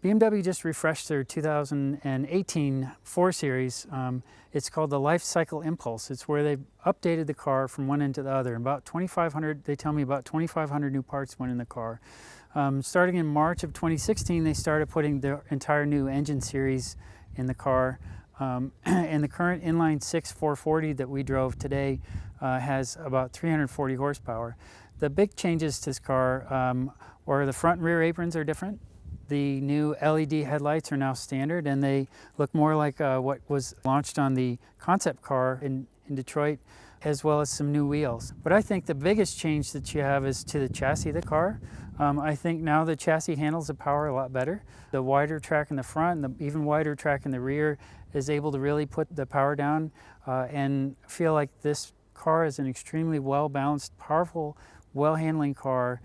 BMW just refreshed their 2018 4 Series. It's called the Life Cycle Impulse. It's where they've updated the car from one end to the other. About 2,500, they tell me about 2,500 new parts went in the car. Starting in March of 2016, they started putting the entire new engine series in the car. And the current inline 6 440 that we drove today has about 340 horsepower. The big changes to this car are the front and rear aprons are different. The new LED headlights are now standard, and they look more like what was launched on the concept car in Detroit, as well as some new wheels. But I think the biggest change that you have is to the chassis of the car. I think now the chassis handles the power a lot better. The wider track in the front and the even wider track in the rear is able to really put the power down and feel like this car is an extremely well-balanced, powerful, well-handling car.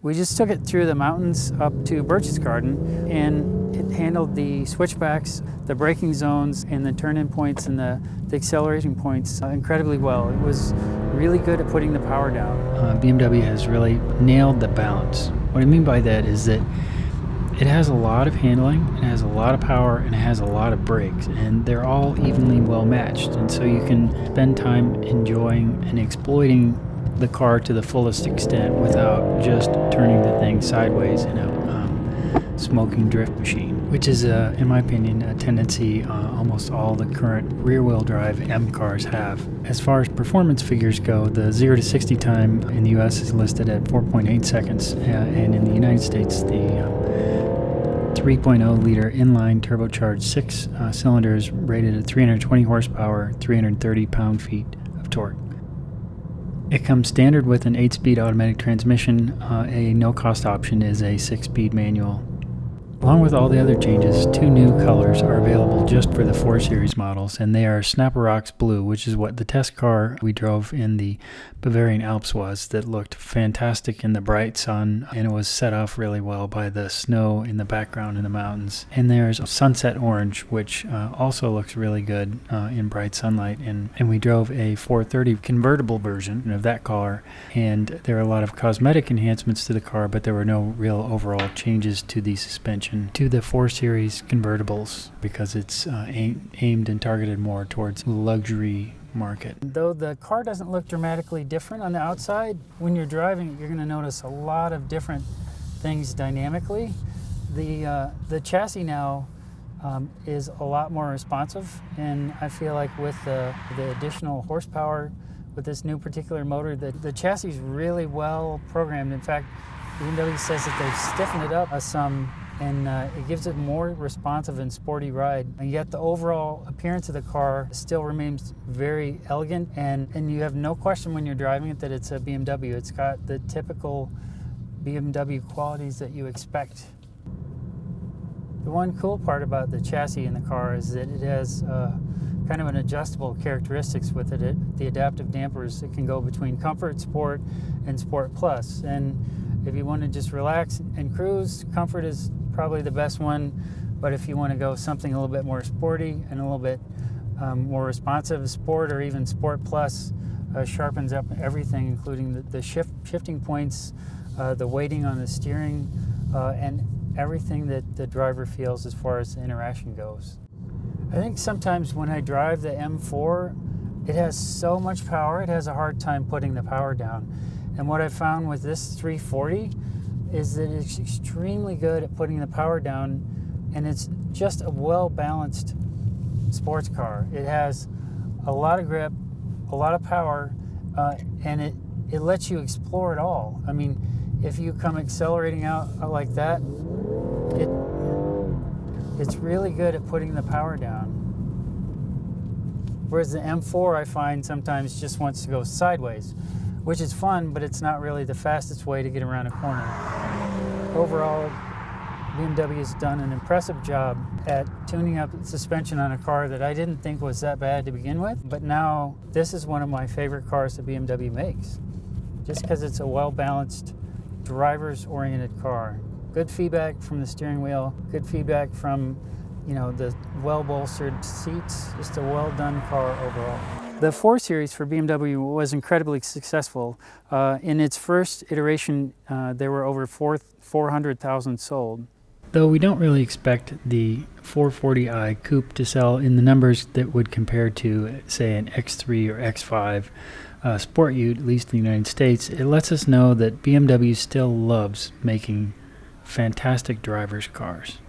We just took it through the mountains up to Birch's Garden, and it handled the switchbacks, the braking zones, and the turn-in points and the acceleration points incredibly well. It was really good at putting the power down. BMW has really nailed the balance. What I mean by that is that it has a lot of handling, it has a lot of power, and it has a lot of brakes, and they're all evenly well matched. And so you can spend time enjoying and exploiting the car to the fullest extent without just turning the thing sideways in a smoking drift machine, which is, in my opinion, a tendency almost all the current rear-wheel drive M cars have. As far as performance figures go, the 0 to 60 time in the US is listed at 4.8 seconds, and in the United States, the 3.0 liter inline turbocharged 6 cylinders rated at 320 horsepower, 330 pound-feet of torque. It comes standard with an 8-speed automatic transmission. A no-cost option is a 6-speed manual. Along with all the other changes, 2 new colors are available just for the 4 Series models, and they are Snapper Rocks Blue, which is what the test car we drove in the Bavarian Alps was, that looked fantastic in the bright sun, and it was set off really well by the snow in the background in the mountains. And there's Sunset Orange, which also looks really good in bright sunlight, and we drove a 430 convertible version of that car, and there are a lot of cosmetic enhancements to the car, but there were no real overall changes to the suspension to the 4 Series convertibles, because it's aimed and targeted more towards the luxury market. Though the car doesn't look dramatically different on the outside, when you're driving, you're going to notice a lot of different things dynamically. The chassis now is a lot more responsive, and I feel like with the additional horsepower with this new particular motor, the chassis is really well programmed. In fact, BMW says that they've stiffened it up some, and it gives it more responsive and sporty ride. And yet the overall appearance of the car still remains very elegant, and you have no question when you're driving it that it's a BMW. It's got the typical BMW qualities that you expect. The one cool part about the chassis in the car is that it has kind of an adjustable characteristics with it. The adaptive dampers, it can go between Comfort, Sport, and Sport Plus. And if you want to just relax and cruise, Comfort is probably the best one. But if you want to go something a little bit more sporty and a little bit more responsive, Sport or even Sport Plus sharpens up everything, including the shifting points, the weighting on the steering, and everything that the driver feels as far as the interaction goes. I think sometimes when I drive the M4, it has so much power, it has a hard time putting the power down. And what I found with this 340 is that it's extremely good at putting the power down, and it's just a well-balanced sports car. It has a lot of grip, a lot of power, and it lets you explore it all. I mean, if you come accelerating out like that, it's really good at putting the power down. Whereas the M4, I find sometimes just wants to go sideways, which is fun, but it's not really the fastest way to get around a corner. Overall, BMW has done an impressive job at tuning up suspension on a car that I didn't think was that bad to begin with, but now this is one of my favorite cars that BMW makes, just because it's a well-balanced, driver's-oriented car. Good feedback from the steering wheel, good feedback from, the well-bolstered seats, just a well-done car overall. The 4 Series for BMW was incredibly successful. In its first iteration, there were over 400,000 sold. Though we don't really expect the 440i Coupe to sell in the numbers that would compare to, say, an X3 or X5 sport ute, at least in the United States, it lets us know that BMW still loves making fantastic drivers' cars.